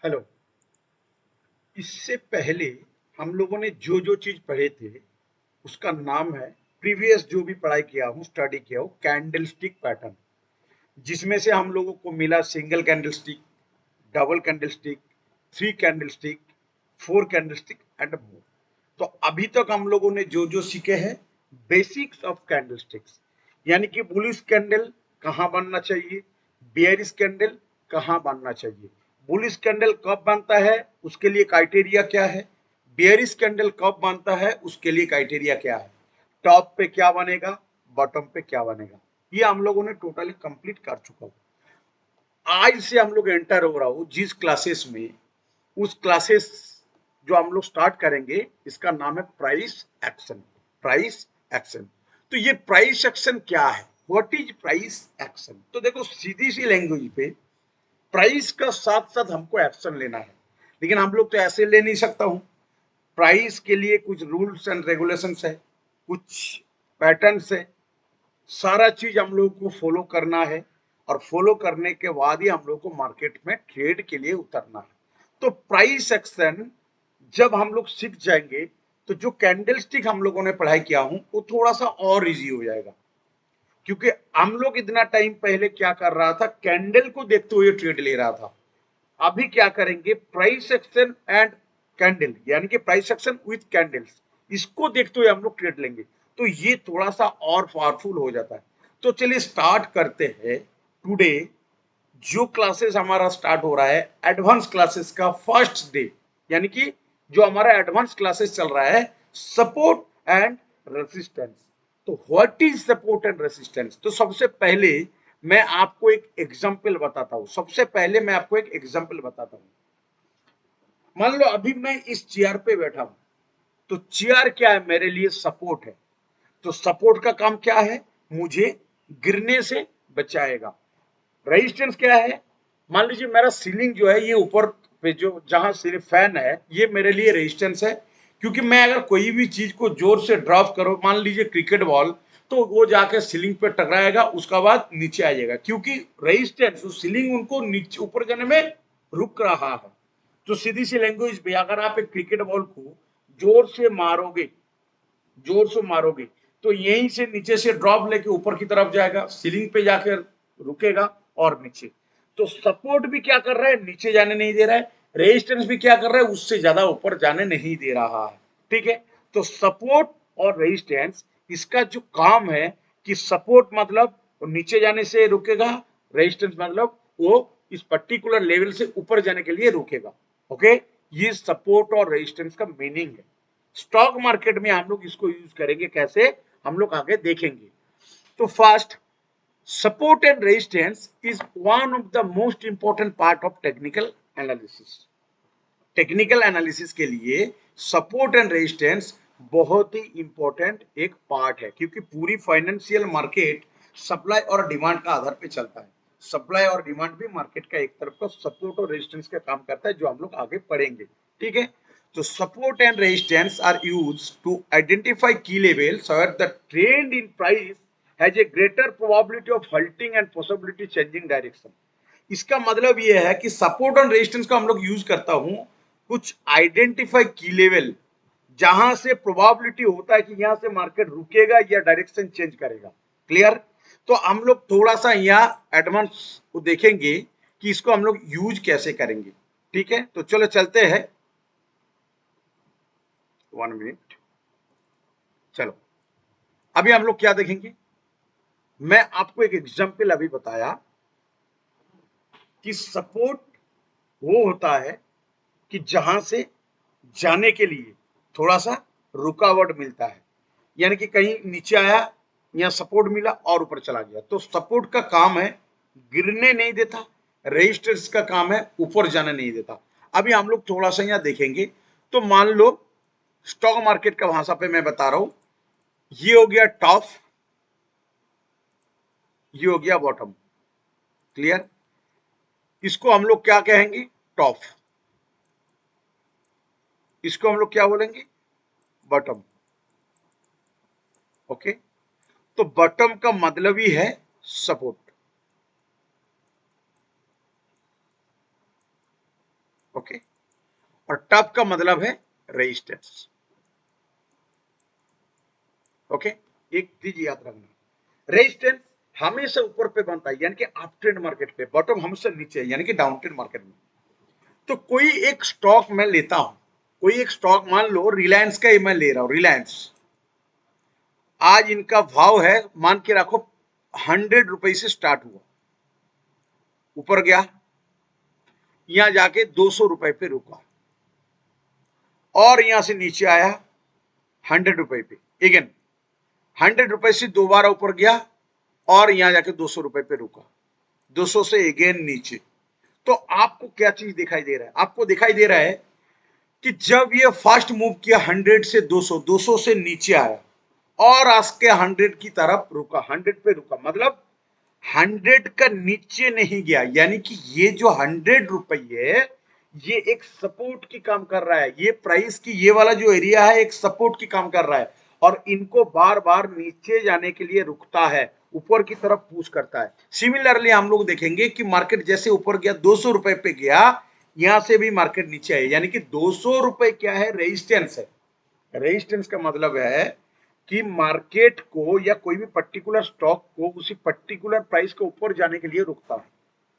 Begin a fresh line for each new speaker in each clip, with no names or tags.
Hello. इससे पहले हम लोगों ने जो जो चीज पढ़े थे उसका नाम है, प्रीवियस जो भी पढ़ाई किया हूँ, स्टडी किया हूँ, कैंडलस्टिक पैटर्न, जिसमें से हम लोगों को मिला single candlestick, double candlestick, three candlestick, four candlestick and more. तो अभी तक हम लोगों ने जो जो सीखे हैं, बेसिक्स ऑफ कैंडलस्टिक्स, यानी कि बुलिश कैंडल कहाँ बनना चाहिए, बेयरिश कैंडल कहाँ बनना चाहिए, बुलिश कैंडल कब बनता है उसके लिए क्राइटेरिया क्या है, बेयरिश कैंडल कब बनता है उसके लिए क्राइटेरिया क्या है, टॉप पे क्या बनेगा, बॉटम पे क्या बनेगा, ये हम लोगों ने टोटली कंप्लीट कर चुका हूँ। आज से हम लोग एंटर हो रहा हूँ जिस क्लासेस में, उस क्लासेस जो हम लोग स्टार्ट करेंगे, इसका नाम है प्राइस एक्शन। प्राइस एक्शन, तो ये प्राइस एक्शन क्या है, व्हाट इज प्राइस एक्शन? तो देखो, सीधी सी लैंग्वेज पे प्राइस का साथ साथ हमको एक्शन लेना है, लेकिन हम लोग तो ऐसे ले नहीं सकता हूं। प्राइस के लिए कुछ रूल्स एंड रेगुलेशंस है, कुछ पैटर्न्स है, सारा चीज हम लोग को फॉलो करना है, और फॉलो करने के बाद ही हम लोग को मार्केट में ट्रेड के लिए उतरना है। तो प्राइस एक्शन जब हम लोग सीख जाएंगे, तो जो कैंडलस्टिक हम लोगों ने पढ़ाई किया हूं वो थोड़ा सा और इजी हो जाएगा, क्योंकि हम लोग इतना टाइम पहले क्या कर रहा था, कैंडल को देखते हुए ट्रेड ले रहा था। अभी क्या करेंगे, प्राइस एक्शन एंड कैंडल, यानी कि प्राइस एक्शन विथ कैंडल्स, इसको देखते हुए हम लोग ट्रेड लेंगे, तो ये थोड़ा सा और पावरफुल हो जाता है। तो चलिए स्टार्ट करते हैं। टुडे जो क्लासेस हमारा स्टार्ट हो रहा है, एडवांस क्लासेस का फर्स्ट डे, यानी कि जो हमारा एडवांस क्लासेस चल रहा है, सपोर्ट एंड रेसिस्टेंस। तो what is support and resistance? तो सबसे पहले मैं आपको एक एग्जांपल बताता हूं। सबसे पहले मैं आपको एक एग्जांपल बताता हूं। मान लो अभी मैं इस चेयर पे बैठा हूं, तो चेयर क्या है मेरे लिए, सपोर्ट है। तो सपोर्ट का काम क्या है, मुझे गिरने से बचाएगा। रेजिस्टेंस क्या है, मान लीजिए मेरा सीलिंग जो है ये ऊपर पे, जो जहां सिर्फ फैन है, ये मेरे लिए रेजिस्टेंस है, क्योंकि मैं अगर कोई भी चीज को जोर से ड्रॉप करो, मान लीजिए क्रिकेट बॉल, तो वो जाके सीलिंग पे टकराएगा, उसका बाद नीचे आ जाएगा, क्योंकि रेजिस्टेंस सीलिंग उनको नीचे ऊपर जाने में रुक रहा है। तो सीधी सी लैंग्वेज पे, अगर आप एक क्रिकेट बॉल को जोर से मारोगे, जोर से मारोगे, तो यहीं से नीचे से ड्रॉप लेके ऊपर की तरफ जाएगा, सीलिंग पे जाकर रुकेगा और नीचे। तो सपोर्ट भी क्या कर रहा है, नीचे जाने नहीं दे रहा है, रेजिस्टेंस भी क्या कर रहा है, उससे ज्यादा ऊपर जाने नहीं दे रहा है। ठीक है, तो सपोर्ट और रेजिस्टेंस, इसका जो काम है कि सपोर्ट मतलब नीचे जाने से रुकेगा, रेजिस्टेंस मतलब वो इस पर्टिकुलर लेवल से ऊपर जाने के लिए रुकेगा। ओके, ये सपोर्ट और रेजिस्टेंस का मीनिंग है। स्टॉक मार्केट में हम लोग इसको यूज करेंगे कैसे, हम लोग आगे देखेंगे। तो first, support and resistance is one of the most important part of technical analysis. Technical analysis के लिए सपोर्ट एंड रेजिस्टेंस बहुत ही इंपॉर्टेंट एक पार्ट है, क्योंकि पूरी फाइनेंशियल मार्केट सप्लाई और डिमांड का आधार पे चलता है। सप्लाई और डिमांड भी मार्केट का एक तरफ का सपोर्ट और रेजिस्टेंस का काम करता है, जो हम लोग आगे पढ़ेंगे। ठीक है, तो support and resistance are used to identify key levels where the trend in price has a greater probability of halting and possibility changing direction. इसका मतलब यह है कि सपोर्ट और रेजिस्टेंस का हम लोग यूज करता हूं कुछ आइडेंटिफाई की लेवल, जहां से प्रोबेबिलिटी होता है कि यहां से मार्केट रुकेगा या डायरेक्शन चेंज करेगा। क्लियर? तो हम लोग थोड़ा सा यहाँ एडवांस को देखेंगे कि इसको हम लोग यूज कैसे करेंगे। ठीक है, तो चलो चलते हैं। 1 मिनट। चलो, अभी हम लोग क्या देखेंगे, मैं आपको एक एग्जाम्पल अभी बताया कि सपोर्ट वो होता है कि जहां से जाने के लिए थोड़ा सा रुकावट मिलता है, यानी कि कहीं नीचे आया, यहाँ सपोर्ट मिला और ऊपर चला गया। तो सपोर्ट का काम है गिरने नहीं देता, रेजिस्टेंस का काम है ऊपर जाने नहीं देता। अभी हम लोग थोड़ा सा यहाँ देखेंगे। तो मान लो स्टॉक मार्केट का भाषा पे मैं बता रहा हूं, ये हो गया टॉप, ये हो गया बॉटम। क्लियर? इसको हम लोग क्या कहेंगे, टॉप। इसको हम लोग क्या बोलेंगे, बॉटम। ओके, तो बॉटम का मतलब ही है सपोर्ट। ओके। और टफ का मतलब है रेजिस्टेंस। ओके, एक चीज याद रखना, रेजिस्टेंस हमेशा ऊपर पे बनता है यानी कि अप ट्रेंड मार्केट पे, बॉटम हमेशा नीचे यानी कि डाउन ट्रेंड मार्केट में। तो कोई एक स्टॉक मैं लेता हूं, कोई एक स्टॉक मान लो रिलायंस का ही मैं ले रहा हूं, रिलायंस आज इनका भाव है मान के रखो 100 रुपए से स्टार्ट हुआ, ऊपर गया, यहां जाके 200 रुपए पे रुका और यहां से नीचे आया 100 रुपए पे, अगेन 100 रुपए से दोबारा ऊपर गया और यहां जाके 200 रुपए पे रुका, 200 से अगेन नीचे। तो आपको क्या चीज दिखाई दे रहा है? आपको दिखाई दे रहा है कि जब ये फर्स्ट मूव किया 100 से 200, 200 से नीचे आया और आज के 100 की तरफ रुका, 100 पे रुका, मतलब 100 का नीचे नहीं गया, यानी कि ये जो 100 रुपये है ये एक सपोर्ट की काम कर रहा है, ये प्राइस की ये वाला जो एरिया है एक सपोर्ट की काम कर रहा है और इनको बार बार नीचे जाने के लिए रुकता है, ऊपर की तरफ पुश करता है। सिमिलरली हम लोग देखेंगे कि मार्केट जैसे ऊपर गया 200 रुपए पे गया, यहां से भी मार्केट नीचे आए, यानी कि 200 रुपए क्या है? रेजिस्टेंस है। रेजिस्टेंस का मतलब है कि मार्केट को या कोई भी पर्टिकुलर स्टॉक को उसी पर्टिकुलर प्राइस के ऊपर जाने के लिए रुकता है।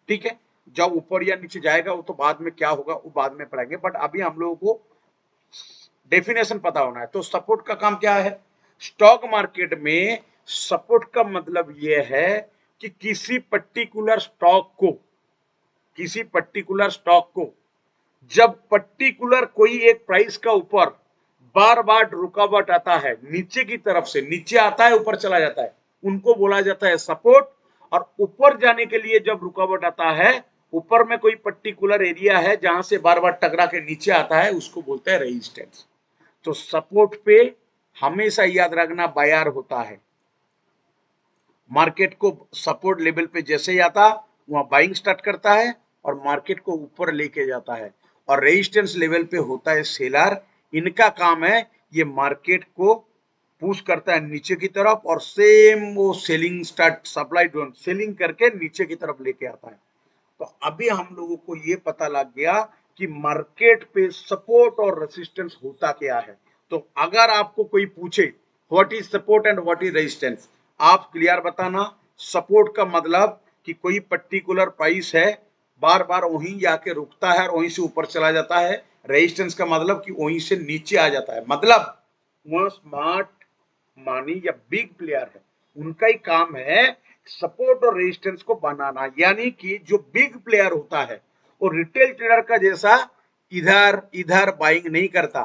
ठीक है, जब ऊपर या नीचे जाएगा वो तो बाद में क्या होगा वो बाद में पढ़ाएंगे, बट अभी हम लोगों को डेफिनेशन पता होना है। तो सपोर्ट का काम क्या है? स्टॉक मार्केट में सपोर्ट का मतलब यह है कि किसी पर्टिकुलर स्टॉक को, किसी पर्टिकुलर स्टॉक को जब पर्टिकुलर कोई एक प्राइस का ऊपर बार बार रुकावट आता है, नीचे की तरफ से नीचे आता है ऊपर चला जाता है, उनको बोला जाता है सपोर्ट। और ऊपर जाने के लिए जब रुकावट आता है, ऊपर में कोई पर्टिकुलर एरिया है जहां से बार बार टकरा के नीचे आता है, उसको बोलते हैं रेजिस्टेंस। तो सपोर्ट पे हमेशा याद रखना बायर होता है, मार्केट को सपोर्ट लेवल पे जैसे ही आता वहां बाइंग स्टार्ट करता है और मार्केट को ऊपर लेके जाता है, और रेजिस्टेंस लेवल पे होता है सेलर। इनका काम है ये मार्केट को पुश करता है नीचे की तरफ और सेम वो selling start, supply down selling करके नीचे की तरफ लेके आता है। तो अभी हम लोगों को ये पता लग गया कि मार्केट पे सपोर्ट और रेजिस्टेंस होता क्या है। तो अगर आपको कोई पूछे what is support and what is resistance, आप क्लियर बताना। सपोर्ट का मतलब कि कोई पर्टिकुलर प्राइस है, बार बार वहीं जाके रुकता है और वहीं से ऊपर चला जाता है। रेजिस्टेंस का मतलब कि वहीं से नीचे आ जाता है, मतलब वह स्मार्ट मानी या बिग प्लेयर है, उनका ही काम है सपोर्ट और रेजिस्टेंस को बनाना। यानी कि जो बिग प्लेयर होता है वो रिटेल ट्रेडर का जैसा इधर इधर बाइंग नहीं करता,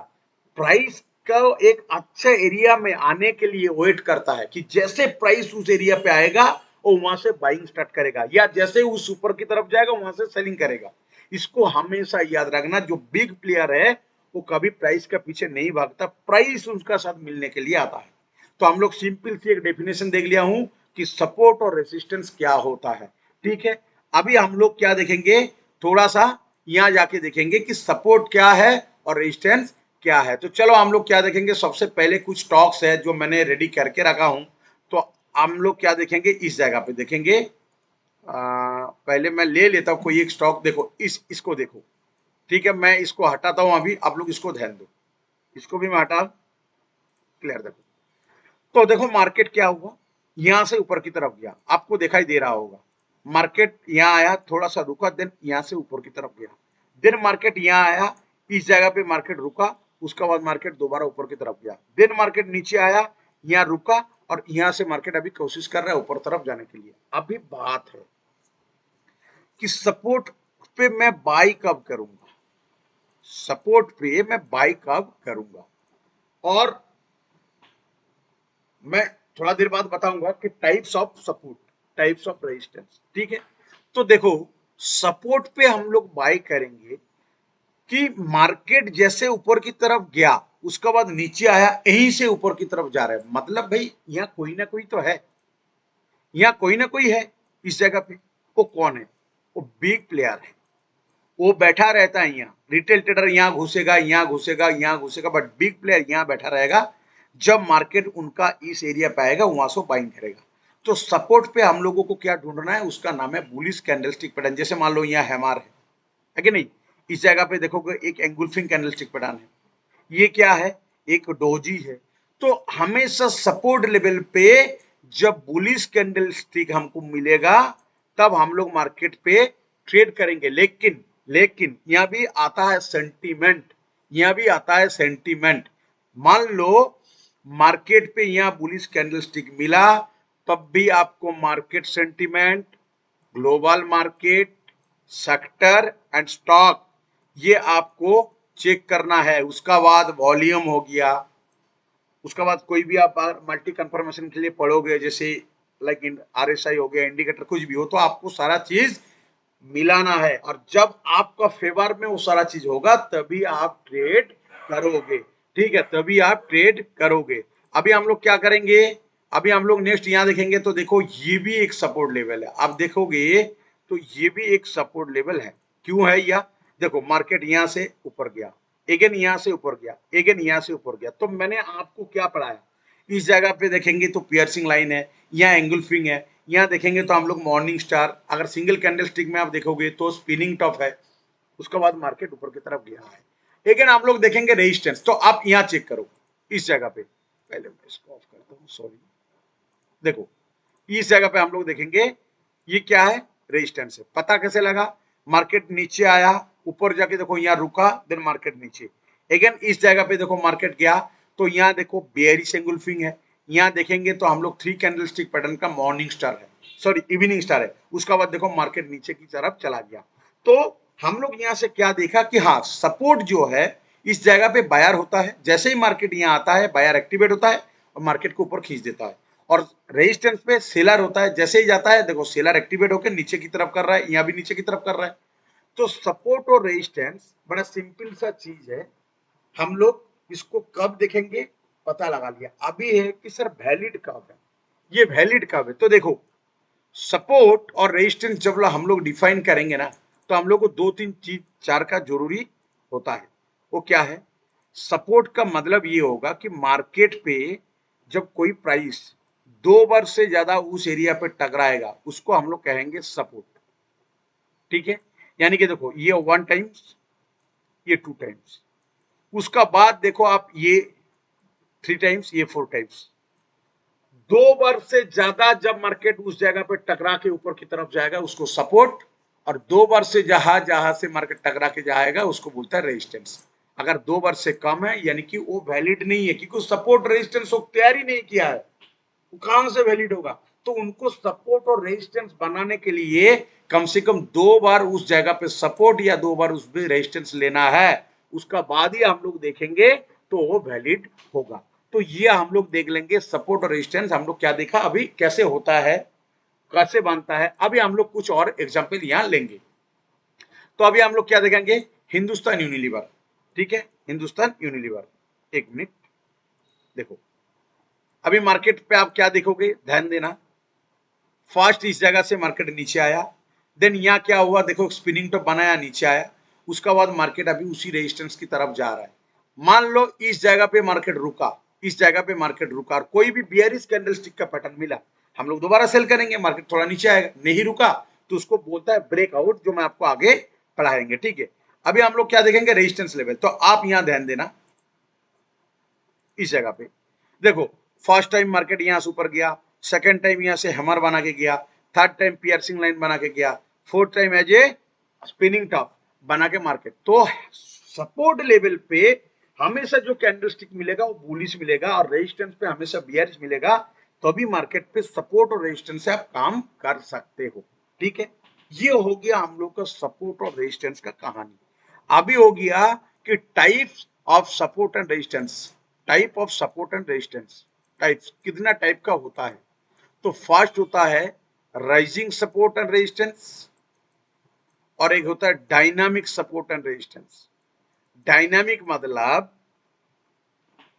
प्राइस का एक अच्छे एरिया में आने के लिए वेट करता है कि जैसे प्राइस उस एरिया पे आएगा वो वहां से बाइंग स्टार्ट करेगा, या जैसे उस ऊपर की तरफ जाएगा वहां से सेलिंग करेगा। इसको हमेशा याद रखना, जो बिग प्लेयर है वो कभी प्राइस के पीछे नहीं भागता, प्राइस उसका साथ मिलने के लिए आता है। तो हम लोग सिंपल सी एक डेफिनेशन देख लिया हूं कि सपोर्ट और रेसिस्टेंस क्या होता है। ठीक है, अभी हम लोग क्या देखेंगे, थोड़ा सा यहां जाके देखेंगे कि सपोर्ट क्या है और रेजिस्टेंस क्या है। तो चलो हम लोग क्या देखेंगे, सबसे पहले कुछ स्टॉक्स है जो मैंने रेडी करके रखा हूं। तो हम लोग क्या देखेंगे, इस जगह पे देखेंगे। पहले मैं ले लेता हूं कोई एक स्टॉक, देखो इसको देखो। ठीक है, मैं इसको हटाता हूं अभी, आप लोग इसको ध्यान दो, इसको भी मैं हटा, क्लियर देखो। तो देखो मार्केट क्या हुआ, यहां से ऊपर की तरफ गया, आपको दिखाई दे रहा होगा। मार्केट यहां आया, थोड़ा सा रुका, देन यहां से ऊपर की तरफ गया, देन मार्केट यहां आया, इस जगह पे मार्केट रुका, उसके बाद मार्केट दोबारा ऊपर की तरफ गया, देन मार्केट नीचे आया, यहां रुका और यहां से मार्केट अभी कोशिश कर रहा है ऊपर तरफ जाने के लिए। अभी बात है कि सपोर्ट पे मैं बाई कब करूंगा, सपोर्ट पे मैं बाई कब करूंगा, और मैं थोड़ा देर बाद बताऊंगा कि types of support, types of resistance. ठीक है, तो देखो सपोर्ट पे हम लोग बाय करेंगे कि मार्केट जैसे ऊपर की तरफ गया उसके बाद नीचे आया, यहीं से ऊपर की तरफ जा रहा है, मतलब भाई यहाँ कोई ना कोई तो है, यहाँ कोई ना कोई है इस जगह पे। वो कौन है? वो बिग प्लेयर है, वो बैठा रहता है यहाँ, रिटेल ट्रेडर यहाँ घुसेगा, यहाँ घुसेगा, यहाँ घुसेगा, बट बिग प्लेयर यहाँ बैठा रहेगा। जब मार्केट उनका इस एरिया पे आएगा वहां से बाइंग करेगा। तो सपोर्ट पे हम लोगों को क्या ढूंढना है, उसका नाम है बुलिश कैंडलस्टिक पैटर्न। जैसे मान लो यहाँ हैमार है कि नहीं, इस जगह पे देखोगे एक एंगुल्फिंग कैंडलस्टिक पैटर्न है, ये क्या है, एक डोजी है। तो हमेशा सपोर्ट लेवल पे जब बुलिश कैंडलस्टिक हमको मिलेगा तब हम लोग मार्केट पे ट्रेड करेंगे। लेकिन लेकिन यहाँ भी आता है सेंटीमेंट, यहाँ भी आता है सेंटीमेंट। मान लो मार्केट पे यहाँ बुलिश कैंडलस्टिक मिला, तब भी आपको market sentiment, global market, sector and stock, ये आपको चेक करना है। उसका बाद वॉल्यूम हो गया, उसका बाद कोई भी आप मल्टी कंफर्मेशन के लिए पढ़ोगे, जैसे लाइक आरएसआई हो गया, इंडिकेटर कुछ भी हो, तो आपको सारा चीज मिलाना है। और जब आपका फेवर में वो सारा चीज होगा तभी आप ट्रेड करोगे, ठीक है, तभी आप ट्रेड करोगे। अभी हम लोग क्या करेंगे, अभी हम लोग नेक्स्ट यहाँ देखेंगे तो देखो ये भी एक सपोर्ट लेवल है। आप देखोगे तो ये भी एक सपोर्ट लेवल है। क्यों है यह, देखो मार्केट यहाँ से ऊपर गया, अगेन यहाँ से ऊपर गया, अगेन यहाँ से ऊपर गया। तो मैंने आपको क्या पढ़ाया, इस जगह पे देखेंगे तो पियर्सिंग लाइन है, यहाँ एंगुल्फिंग है, यहाँ देखेंगे तो हम लोग मॉर्निंग स्टार, अगर सिंगल कैंडल स्टिक में आप देखोगे तो स्पिनिंग टॉप है। उसके बाद मार्केट ऊपर की तरफ गया है। लेकिन आप लोग देखेंगे रेजिस्टेंस, तो आप यहाँ चेक करो इस जगह पे, पहले मैं इसको ऑफ करता हूँ, सॉरी। देखो इस जगह पे हम लोग देखेंगे ये क्या है, रेजिस्टेंस है। पता कैसे लगा, मार्केट नीचे आया, ऊपर जाके देखो यहाँ रुका, देन मार्केट नीचे, अगेन इस जगह पे देखो मार्केट गया, तो यहाँ देखो बेयरिश एंगुल्फिंग है। यहाँ देखेंगे तो हम लोग 3 कैंडलस्टिक पैटर्न का मॉर्निंग स्टार है, सॉरी इवनिंग स्टार है। उसका बाद देखो मार्केट नीचे की तरफ चला गया। तो हम लोग यहाँ से क्या देखा कि हाँ सपोर्ट जो है इस जगह पे बायर होता है, जैसे ही मार्केट यहाँ आता है बायर एक्टिवेट होता है और मार्केट को ऊपर खींच देता है। और रेजिस्टेंस पे सेलर होता है, जैसे ही जाता है देखो सेलर एक्टिवेट होकर नीचे की तरफ कर रहा है, यहाँ भी नीचे की तरफ कर रहा है। तो सपोर्ट और रेजिस्टेंस बड़ा सिंपल सा चीज है, हम लोग इसको कब देखेंगे पता लगा लिया। अभी है कि सर वैलिड कब है, ये वैलिड कब है। तो देखो सपोर्ट और रेजिस्टेंस जब हम लोग डिफाइन करेंगे ना, तो हम लोग को 2-3 चीज 4 का जरूरी होता है। वो क्या है, सपोर्ट का मतलब ये होगा कि मार्केट पे जब कोई प्राइस 2 बार से ज्यादा उस एरिया पे टकराएगा उसको हम लोग कहेंगे सपोर्ट, ठीक है। यानी कि देखो ये 1 टाइम्स, ये 2 टाइम्स, उसका बाद देखो आप ये 3 टाइम्स, ये 4 टाइम्स। 2 बार से ज्यादा जब मार्केट उस जगह पे टकरा के ऊपर की तरफ जाएगा उसको सपोर्ट, और 2 बार से जहां जहां से मार्केट टकरा के जाएगा उसको बोलता है रेजिस्टेंस। अगर 2 बार से कम है यानी कि वो वैलिड नहीं है, क्योंकि सपोर्ट रेजिस्टेंस वो तैयार ही नहीं किया है, वो कहां से वैलिड होगा। तो उनको सपोर्ट और रेजिस्टेंस बनाने के लिए कम से कम 2 बार उस जगह पे सपोर्ट या 2 बार उस पे रेजिस्टेंस लेना है, उसका बाद ही हम लोग देखेंगे तो वो वैलिड होगा। तो ये हम लोग देख लेंगे सपोर्ट और रेजिस्टेंस हम लोग क्या देखा अभी कैसे होता है, कैसे बनता है। अभी हम लोग कुछ और एग्जाम्पल यहाँ लेंगे। तो अभी हम लोग क्या देखेंगे, हिंदुस्तान यूनिलीवर, ठीक है, हिंदुस्तान यूनिलीवर। एक मिनट देखो, अभी मार्केट पे आप क्या देखोगे, ध्यान देना। फर्स्ट इस जगह से मार्केट नीचे आया, देन यहाँ क्या हुआ, देखो स्पिनिंग टॉप बनाया, नीचे आया। उसका बाद मार्केट अभी उसी रेजिस्टेंस की तरफ जा रहा है। मान लो इस जगह पे मार्केट रुका, इस जगह पे मार्केट रुका और कोई भी बियरिश कैंडलस्टिक का पैटर्न मिला, हम लोग दोबारा सेल करेंगे, मार्केट थोड़ा नीचे आएगा। नहीं रुका तो उसको बोलता है ब्रेकआउट, जो मैं आपको आगे पढ़ाएंगे, ठीक है। अभी हम लोग क्या देखेंगे, रेजिस्टेंस लेवल। तो आप यहाँ ध्यान देना, इस जगह पे देखो फर्स्ट टाइम मार्केट यहाँ से ऊपर गया, सेकंड टाइम यहाँ से हैमर बना के गया, थर्ड टाइम पियर्सिंग लाइन बना के गया, fourth time as a spinning top बना के मार्केट। तो सपोर्ट लेवल पे हमेशा जो कैंडलस्टिक मिलेगा वो बुलिश मिलेगा और रेजिस्टेंस पे हमेशा बियरिश मिलेगा। तभी मार्केट पे सपोर्ट और रेजिस्टेंस से आप काम कर सकते हो, ठीक है। ये हो गया हम लोग का सपोर्ट और रेजिस्टेंस का कहानी। अभी हो गया कि types of support and resistance, type of support and resistance, types कितना टाइप का होता है। तो फर्स्ट होता है राइजिंग सपोर्ट एंड रेजिस्टेंस और एक होता है dynamic support and resistance. Dynamic मतलब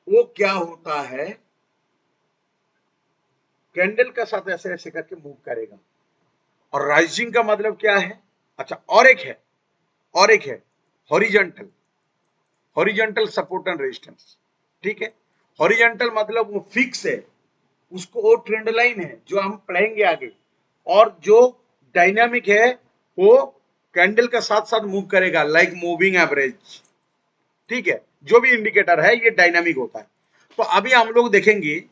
वो क्या होता है, कैंडल का साथ ऐसे ऐसे करके मूव करेगा। और राइजिंग का मतलब क्या है, अच्छा और एक है, और एक है horizontal, horizontal support and resistance, ठीक है। हॉरिजॉन्टल मतलब वो फिक्स है, उसको वो ट्रेंड लाइन है जो हम पढ़ेंगे आगे। और जो डायनामिक है वो कैंडल का साथ साथ मूव करेगा लाइक मूविंग एवरेज, ठीक है। जो भी इंडिकेटर है ये डायनामिक होता है। तो अभी हम लोग देखेंगे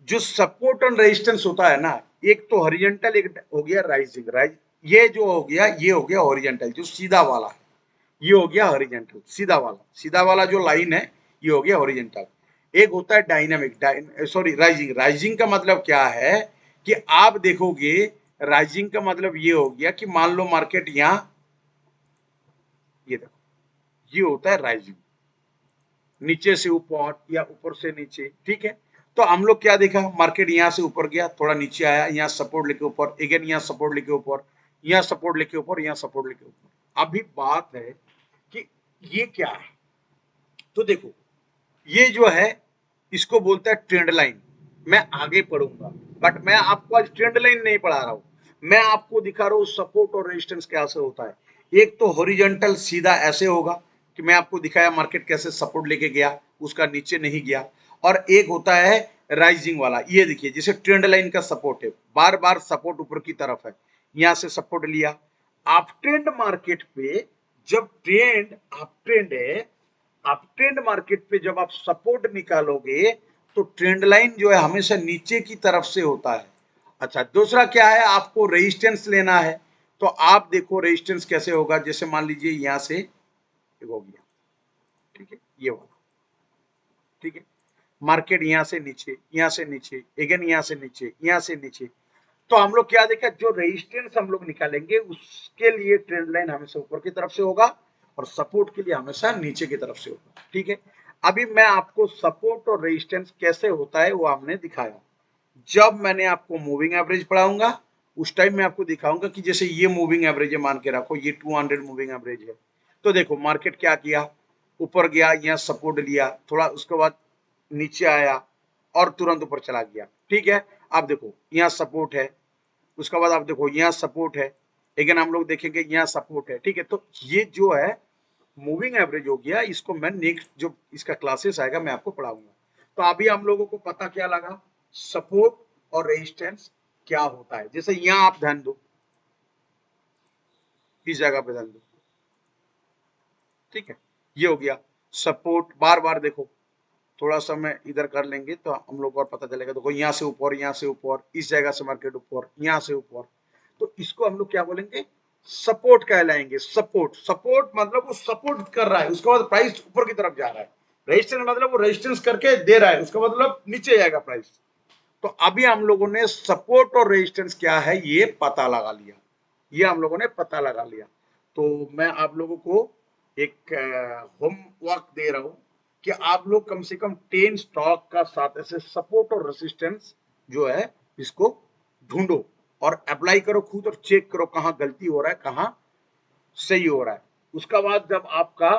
जो सपोर्ट एंड रेजिस्टेंस होता है ना, एक तो हॉरिजॉन्टल, एक हो गया राइजिंग, ये जो हो गया ये हो गया हॉरिजॉन्टल, जो सीधा वाला है ये हो गया हॉरिजॉन्टल, सीधा वाला जो लाइन है ये हो गया हॉरिजॉन्टल। एक होता है डायनामिक, सॉरी राइजिंग। राइजिंग का मतलब क्या है कि आप देखोगे, राइजिंग का मतलब ये हो गया कि मान लो मार्केट यहां, ये देखो ये होता है राइजिंग, नीचे से ऊपर या ऊपर से नीचे, ठीक है। तो हम लोग क्या देखा, मार्केट यहां से ऊपर गया, थोड़ा नीचे आया, यहाँ सपोर्ट लेके ऊपर, अगेन यहाँ सपोर्ट लेके ऊपर, यहाँ सपोर्ट लेके ऊपर, यहाँ सपोर्ट लेके ऊपर। अभी बात है कि ये क्या है, तो देखो ये जो है इसको बोलता है ट्रेंड लाइन। मैं आगे पढ़ूंगा बट मैं आपको आज ट्रेंड लाइन नहीं पढ़ा रहा हूं, मैं आपको दिखा रहा हूं सपोर्ट और रेजिस्टेंस कैसे होता है। एक तो हॉरिजॉन्टल सीधा ऐसे होगा कि मैं आपको दिखाया मार्केट कैसे सपोर्ट लेके गया, उसका नीचे नहीं गया। और एक होता है राइजिंग वाला, ये देखिए जैसे ट्रेंड लाइन का सपोर्ट है, बार बार सपोर्ट ऊपर की तरफ है, यहां से सपोर्ट लिया। आप ट्रेंड मार्केट पे जब ट्रेंड अप ट्रेंड है, आप ट्रेंड मार्केट पे जब आप सपोर्ट निकालोगे तो ट्रेंड लाइन जो है हमेशा नीचे की तरफ से होता है। अच्छा, दूसरा क्या है, आपको रेजिस्टेंस लेना है, तो आप देखो रेजिस्टेंस कैसे होगा, जैसे मान लीजिए यहां से हो गया, ठीक है, ये वाला, ठीक है, मार्केट यहां से नीचे, यहां से नीचे, अगेन यहां से नीचे, यहां से नीचे। तो हम लोग क्या देखा, जो रेजिस्टेंस हम लोग निकालेंगे उसके लिए ट्रेंड लाइन हमेशा ऊपर की तरफ से होगा और सपोर्ट के लिए हमेशा नीचे की तरफ से होगा, ठीक है। अभी मैं आपको सपोर्ट और रेजिस्टेंस कैसे होता है वो हमने दिखाया। जब मैंने आपको मूविंग एवरेज पढ़ाऊंगा उस टाइम मैं आपको दिखाऊंगा कि जैसे ये मूविंग एवरेज है, मान के रखो ये 200 मूविंग एवरेज है। तो देखो मार्केट क्या किया, ऊपर गया, यहाँ सपोर्ट लिया, थोड़ा उसके बाद नीचे आया और तुरंत ऊपर चला गया, ठीक है। आप देखो यहाँ सपोर्ट है, उसके बाद आप देखो यहाँ सपोर्ट है, लेकिन हम लोग देखेंगे यहाँ सपोर्ट है, ठीक है। तो ये जो है मूविंग एवरेज हो गया, इसको मैं नेक्स्ट जो इसका क्लासेस आएगा मैं आपको पढ़ाऊंगा। तो अभी हम लोगों को पता क्या लगा, सपोर्ट और रेजिस्टेंस क्या होता है। जैसे यहाँ आप ध्यान दो, इस जगह पे ध्यान दो, ठीक है, ये हो गया सपोर्ट। बार बार देखो, थोड़ा सा मैं इधर कर लेंगे तो हम लोग को और पता चलेगा। देखो यहाँ से ऊपर, यहाँ से ऊपर, इस जगह से मार्केट ऊपर, यहाँ से ऊपर, तो इसको हम लोग क्या बोलेंगे, सपोर्ट कहलाएंगे। सपोर्ट, सपोर्ट मतलब वो सपोर्ट कर रहा है, उसके बाद प्राइस ऊपर की तरफ जा रहा है। रेजिस्टेंस मतलब वो रेजिस्टेंस करके दे रहा है, उसका मतलब नीचे जाएगा प्राइस। तो अभी हम लोगों ने सपोर्ट और रेजिस्टेंस क्या है ये पता लगा लिया, ये हम लोगों ने पता लगा लिया। तो मैं आप लोगों को एक होमवर्क दे रहा हूं कि आप लोग कम से कम 10 स्टॉक का साथ ऐसे सपोर्ट और रेजिस्टेंस जो है इसको ढूंढो और अप्लाई करो खुद, और चेक करो कहां गलती हो रहा है कहां सही हो रहा है। उसका बाद जब आपका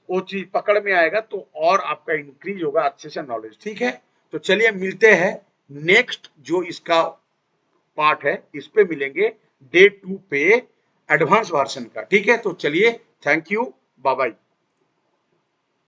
वो चीज पकड़ में आएगा तो और आपका इंक्रीज होगा अच्छे से नॉलेज, ठीक है। तो चलिए मिलते हैं नेक्स्ट जो इसका पार्ट है, इस पे मिलेंगे डे 2 पे एडवांस वर्जन का, ठीक है। तो चलिए, थैंक यू, बाय बाय।